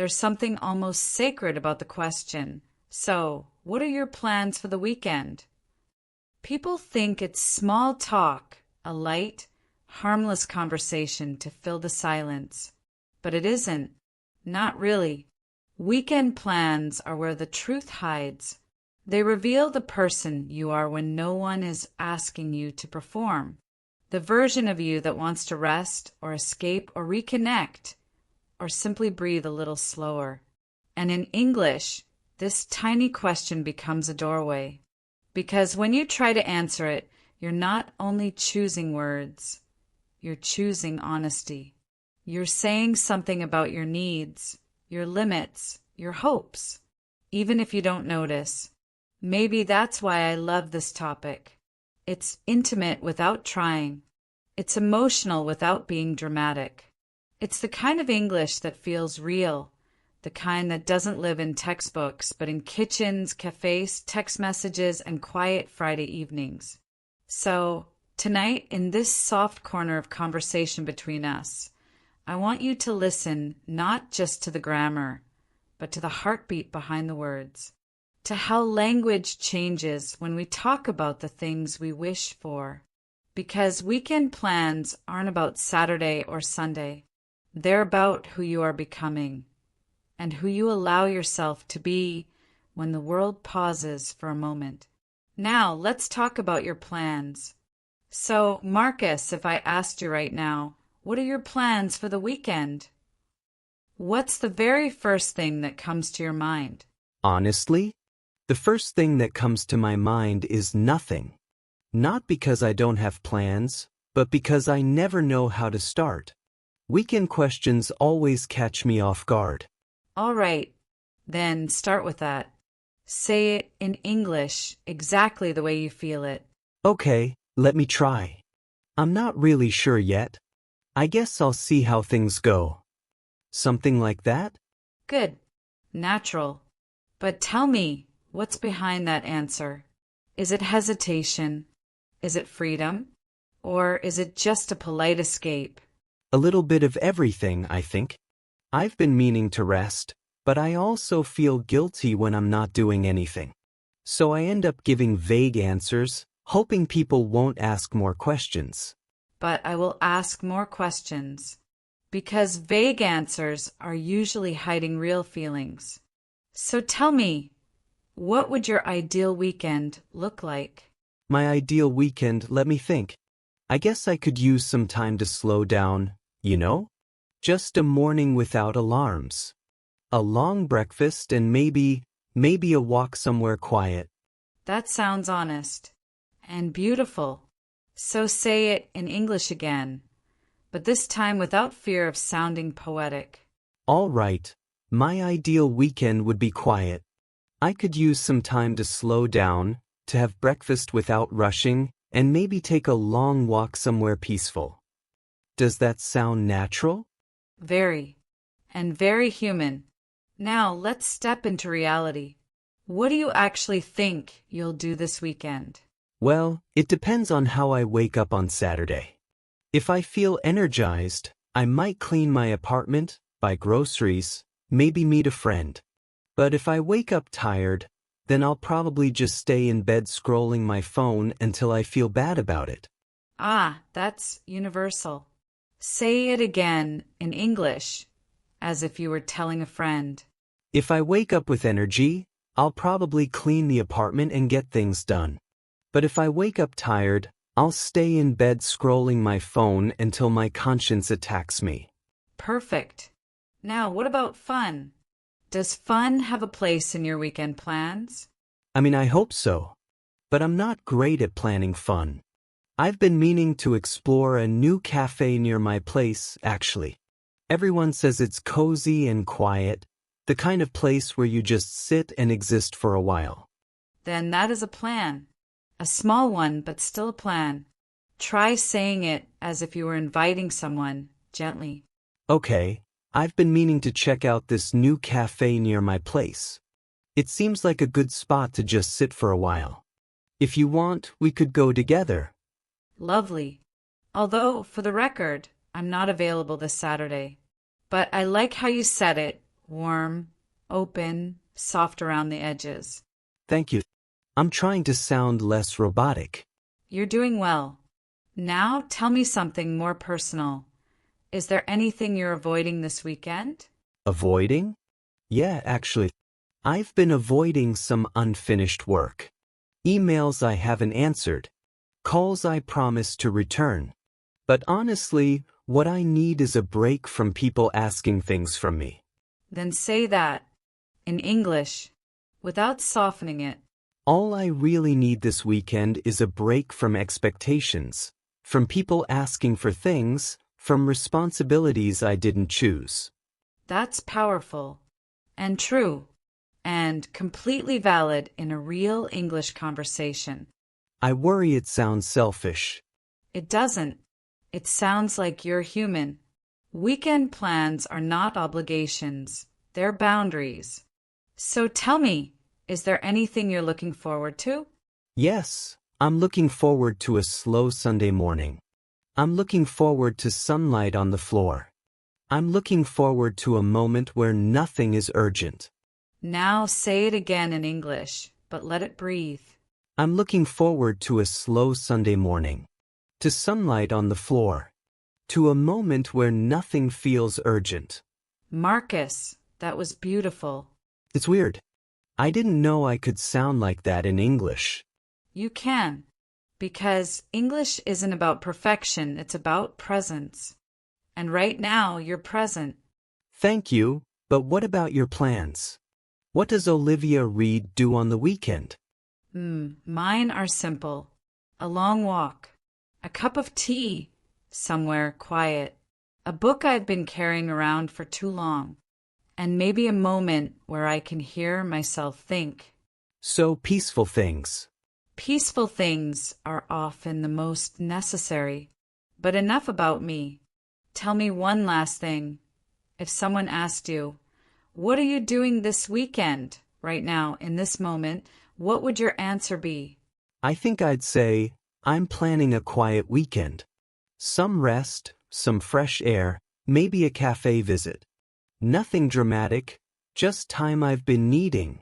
There's something almost sacred about the question. So, what are your plans for the weekend? People think it's small talk, a light, harmless conversation to fill the silence. But it isn't. Not really. Weekend plans are where the truth hides. They reveal the person you are when no one is asking you to perform. The version of you that wants to rest or escape or reconnect or simply breathe a little slower. And in English, this tiny question becomes a doorway. Because when you try to answer it, you're not only choosing words, you're choosing honesty. You're saying something about your needs, your limits, your hopes, even if you don't notice. Maybe that's why I love this topic. It's intimate without trying. It's emotional without being dramatic. It's the kind of English that feels real, the kind that doesn't live in textbooks, but in kitchens, cafes, text messages, and quiet Friday evenings. So, tonight, in this soft corner of conversation between us, I want you to listen not just to the grammar, but to the heartbeat behind the words, to how language changes when we talk about the things we wish for. Because weekend plans aren't about Saturday or Sunday. They're about who you are becoming and who you allow yourself to be when the world pauses for a moment. Now, let's talk about your plans. So, Marcus, if I asked you right now, what are your plans for the weekend? What's the very first thing that comes to your mind? Honestly, the first thing that comes to my mind is nothing. Not because I don't have plans, but because I never know how to start. Weekend questions always catch me off guard. All right, then start with that. Say it in English exactly the way you feel it. Okay, let me try. I'm not really sure yet. I guess I'll see how things go. Something like that? Good. Natural. But tell me, what's behind that answer? Is it hesitation? Is it freedom? Or is it just a polite escape? A little bit of everything, I think. I've been meaning to rest, but I also feel guilty when I'm not doing anything. So I end up giving vague answers, hoping people won't ask more questions. But I will ask more questions, because vague answers are usually hiding real feelings. So tell me, what would your ideal weekend look like? My ideal weekend, let me think. I guess I could use some time to slow down, Just a morning without alarms. A long breakfast and maybe a walk somewhere quiet. That sounds honest and beautiful. So say it in English again, but this time without fear of sounding poetic. All right, my ideal weekend would be quiet. I could use some time to slow down, to have breakfast without rushing, and maybe take a long walk somewhere peaceful. Does that sound natural? Very, and very human. Now let's step into reality. What do you actually think you'll do this weekend? Well, it depends on how I wake up on Saturday. If I feel energized, I might clean my apartment, buy groceries, maybe meet a friend. But if I wake up tired, then I'll probably just stay in bed scrolling my phone until I feel bad about it. Ah, that's universal. Say it again in English, as if you were telling a friend. If I wake up with energy, I'll probably clean the apartment and get things done. But if I wake up tired, I'll stay in bed scrolling my phone until my conscience attacks me. Perfect. Now, what about fun? Does fun have a place in your weekend plans? I hope so. But I'm not great at planning fun. I've been meaning to explore a new cafe near my place, actually. Everyone says it's cozy and quiet, the kind of place where you just sit and exist for a while. Then that is a plan. A small one, but still a plan. Try saying it as if you were inviting someone, gently. Okay, I've been meaning to check out this new cafe near my place. It seems like a good spot to just sit for a while. If you want, we could go together. Lovely. Although, for the record, I'm not available this Saturday. But I like how you said it, warm, open, soft around the edges. Thank you. I'm trying to sound less robotic. You're doing well. Now tell me something more personal. Is there anything you're avoiding this weekend? Avoiding? Yeah, actually, I've been avoiding some unfinished work. Emails I haven't answered. Calls I promised to return. But honestly, what I need is a break from people asking things from me. Then say that, in English, without softening it. All I really need this weekend is a break from expectations, from people asking for things, from responsibilities I didn't choose. That's powerful, and true, and completely valid in a real English conversation. I worry it sounds selfish. It doesn't. It sounds like you're human. Weekend plans are not obligations, they're boundaries. So tell me, is there anything you're looking forward to? Yes, I'm looking forward to a slow Sunday morning. I'm looking forward to sunlight on the floor. I'm looking forward to a moment where nothing is urgent. Now say it again in English, but let it breathe. I'm looking forward to a slow Sunday morning. To sunlight on the floor. To a moment where nothing feels urgent. Marcus, that was beautiful. It's weird. I didn't know I could sound like that in English. You can, because English isn't about perfection, it's about presence. And right now, you're present. Thank you, but what about your plans? What does Olivia Reed do on the weekend? Mine are simple. A long walk. A cup of tea. Somewhere quiet. A book I've been carrying around for too long. And maybe a moment where I can hear myself think. So peaceful things. Peaceful things are often the most necessary. But enough about me. Tell me one last thing. If someone asked you, what are you doing this weekend, right now, in this moment, what would your answer be? I think I'd say, I'm planning a quiet weekend. Some rest, some fresh air, maybe a cafe visit. Nothing dramatic, just time I've been needing.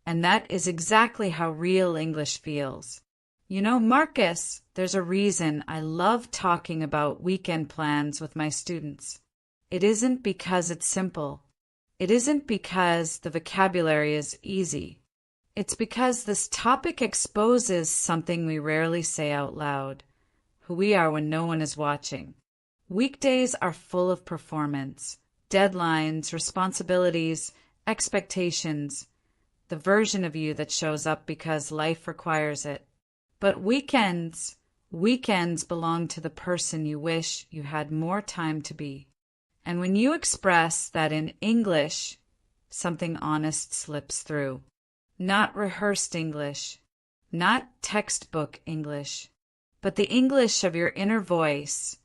And that is exactly how real English feels. You know, Marcus, there's a reason I love talking about weekend plans with my students. It isn't because it's simple. It isn't because the vocabulary is easy. It's because this topic exposes something we rarely say out loud, who we are when no one is watching. Weekdays are full of performance, deadlines, responsibilities, expectations, the version of you that shows up because life requires it. But weekends belong to the person you wish you had more time to be. And when you express that in English, something honest slips through. Not rehearsed English, not textbook English, but the English of your inner voice,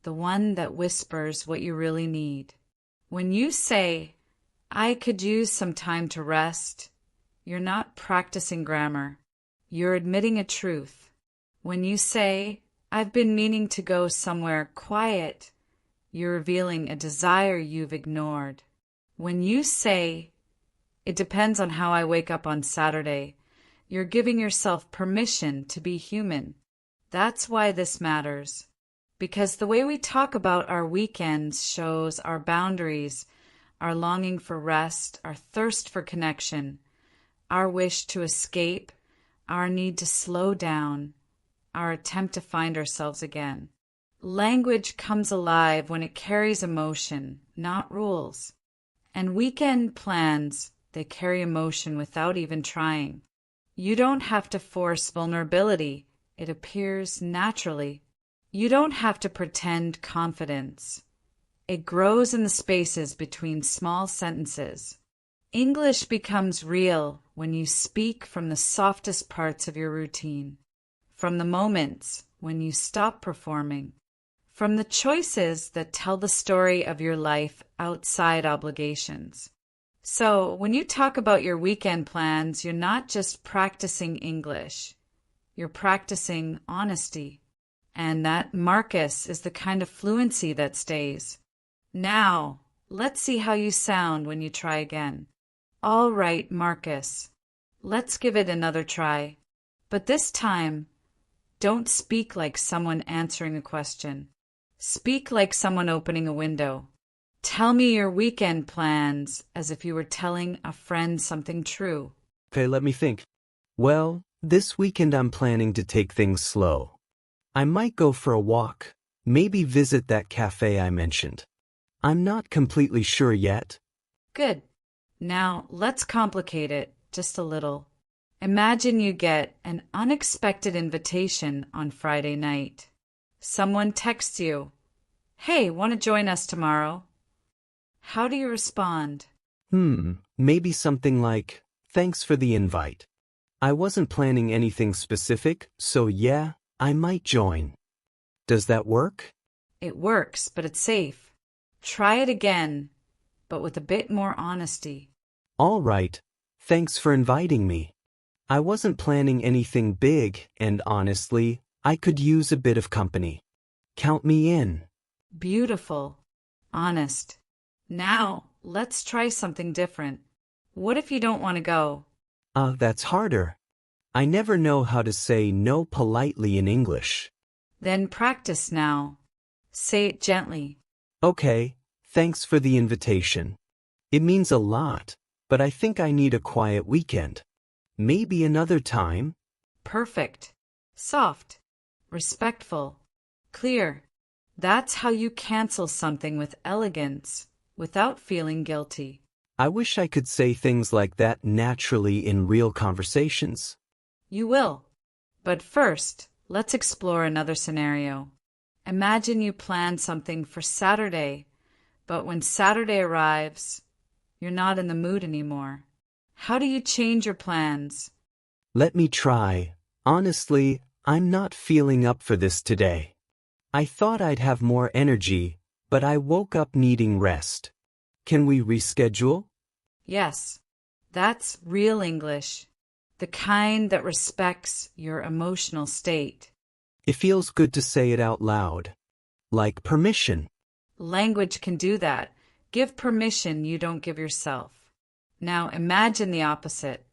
the one that whispers what you really need. When you say, I could use some time to rest, you're not practicing grammar. You're admitting a truth. When you say, I've been meaning to go somewhere quiet, you're revealing a desire you've ignored. When you say, it depends on how I wake up on Saturday, you're giving yourself permission to be human. That's why this matters. Because the way we talk about our weekends shows our boundaries, our longing for rest, our thirst for connection, our wish to escape, our need to slow down, our attempt to find ourselves again. Language comes alive when it carries emotion, not rules. And weekend plans, they carry emotion without even trying. You don't have to force vulnerability. It appears naturally. You don't have to pretend confidence. It grows in the spaces between small sentences. English becomes real when you speak from the softest parts of your routine, from the moments when you stop performing, from the choices that tell the story of your life outside obligations. So, when you talk about your weekend plans, you're not just practicing English. You're practicing honesty. And that, Marcus, is the kind of fluency that stays. Now, Let's see how you sound when you try again. All right, Marcus. Let's give it another try. But this time, don't speak like someone answering a question. Speak like someone opening a window. Tell me your weekend plans as if you were telling a friend something true. Okay, let me think. Well, this weekend I'm planning to take things slow. I might go for a walk, maybe visit that cafe I mentioned. I'm not completely sure yet. Good. Now, let's complicate it just a little. Imagine you get an unexpected invitation on Friday night. Someone texts you, "Hey, want to join us tomorrow?" How do you respond? Maybe something like, "Thanks for the invite. I wasn't planning anything specific, so yeah, I might join." Does that work? It works, but it's safe. Try it again, but with a bit more honesty. All right. Thanks for inviting me. I wasn't planning anything big, and honestly, I could use a bit of company. Count me in. Beautiful. Honest. Now, let's try something different. What if you don't want to go? That's harder. I never know how to say no politely in English. Then practice now. Say it gently. Okay, thanks for the invitation. It means a lot, but I think I need a quiet weekend. Maybe another time? Perfect. Soft. Respectful. Clear. That's how you cancel something with elegance, without feeling guilty. I wish I could say things like that naturally in real conversations. You will. But first, let's explore another scenario. Imagine you plan something for Saturday, but when Saturday arrives, you're not in the mood anymore. How do you change your plans? Let me try. Honestly, I'm not feeling up for this today. I thought I'd have more energy, but I woke up needing rest. Can we reschedule? Yes, that's real English. The kind that respects your emotional state. It feels good to say it out loud. Like permission. Language can do that. Give permission you don't give yourself. Now imagine the opposite.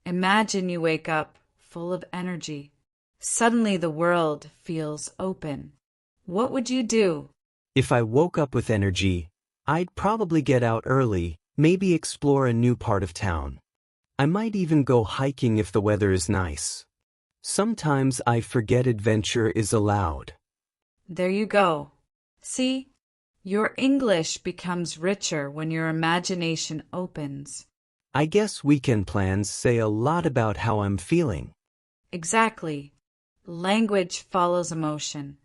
Imagine you wake up full of energy. Suddenly the world feels open. What would you do? If I woke up with energy, I'd probably get out early, maybe explore a new part of town. I might even go hiking if the weather is nice. Sometimes I forget adventure is allowed. There you go. See? Your English becomes richer when your imagination opens. I guess weekend plans say a lot about how I'm feeling. Exactly. Language follows emotion,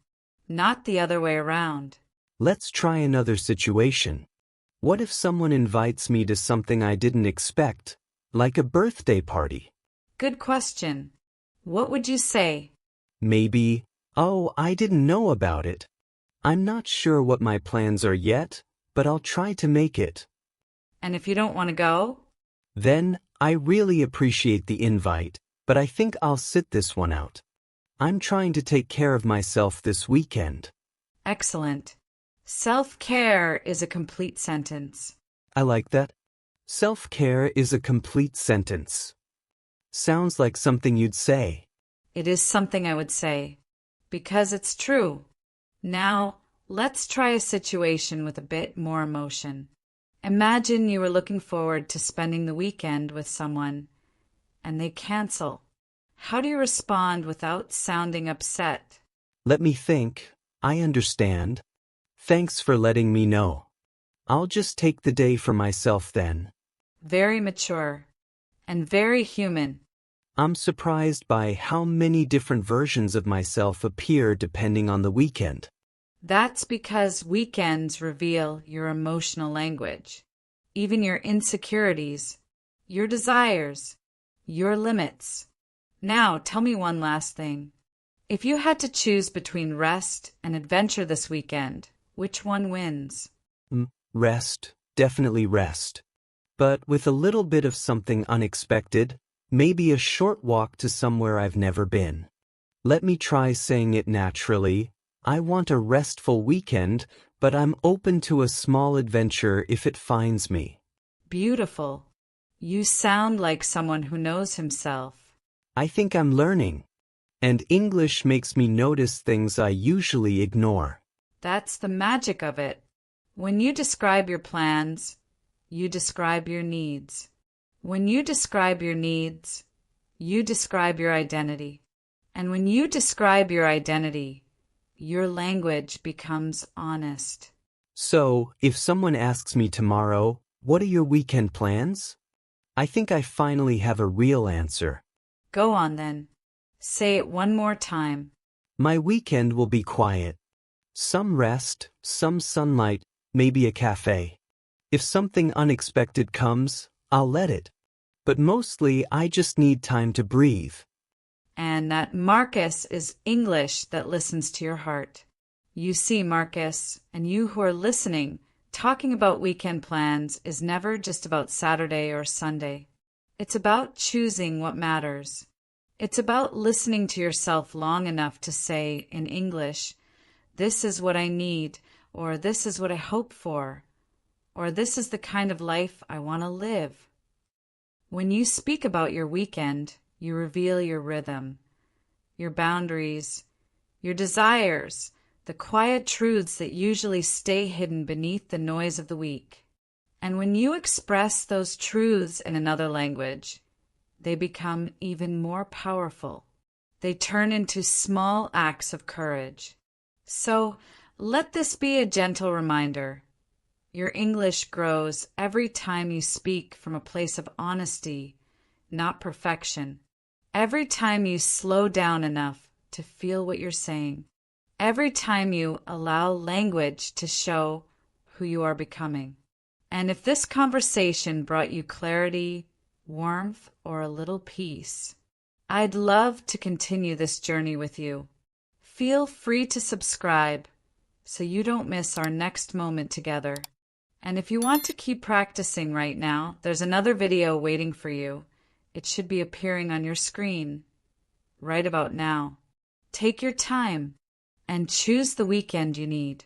not the other way around. Let's try another situation. What if someone invites me to something I didn't expect, like a birthday party? Good question. What would you say? Maybe, "Oh, I didn't know about it. I'm not sure what my plans are yet, but I'll try to make it." And if you don't want to go? Then, "I really appreciate the invite, but I think I'll sit this one out. I'm trying to take care of myself this weekend." Excellent. Self-care is a complete sentence. I like that. Self-care is a complete sentence. Sounds like something you'd say. It is something I would say, because it's true. Now, let's try a situation with a bit more emotion. Imagine you were looking forward to spending the weekend with someone, and they cancel. How do you respond without sounding upset? Let me think. I understand. Thanks for letting me know. I'll just take the day for myself then. Very mature and very human. I'm surprised by how many different versions of myself appear depending on the weekend. That's because weekends reveal your emotional language, even your insecurities, your desires, your limits. Now, tell me one last thing. If you had to choose between rest and adventure this weekend, which one wins? Rest, definitely rest. But with a little bit of something unexpected, maybe a short walk to somewhere I've never been. Let me try saying it naturally. I want a restful weekend, but I'm open to a small adventure if it finds me. Beautiful. You sound like someone who knows himself. I think I'm learning. And English makes me notice things I usually ignore. That's the magic of it. When you describe your plans, you describe your needs. When you describe your needs, you describe your identity. And when you describe your identity, your language becomes honest. So, if someone asks me tomorrow, what are your weekend plans? I think I finally have a real answer. Go on then. Say it one more time. My weekend will be quiet. Some rest, some sunlight, maybe a cafe. If something unexpected comes, I'll let it. But mostly I just need time to breathe. And that Marcus is English that listens to your heart. You see, Marcus, and you who are listening, talking about weekend plans is never just about Saturday or Sunday. It's about choosing what matters. It's about listening to yourself long enough to say in English, this is what I need, or this is what I hope for, or this is the kind of life I want to live. When you speak about your weekend, you reveal your rhythm, your boundaries, your desires, the quiet truths that usually stay hidden beneath the noise of the week. And when you express those truths in another language, they become even more powerful. They turn into small acts of courage. So let this be a gentle reminder. Your English grows every time you speak from a place of honesty, not perfection. Every time you slow down enough to feel what you're saying. Every time you allow language to show who you are becoming. And if this conversation brought you clarity, warmth, or a little peace, I'd love to continue this journey with you. Feel free to subscribe so you don't miss our next moment together. And if you want to keep practicing right now, there's another video waiting for you. It should be appearing on your screen right about now. Take your time and choose the weekend you need.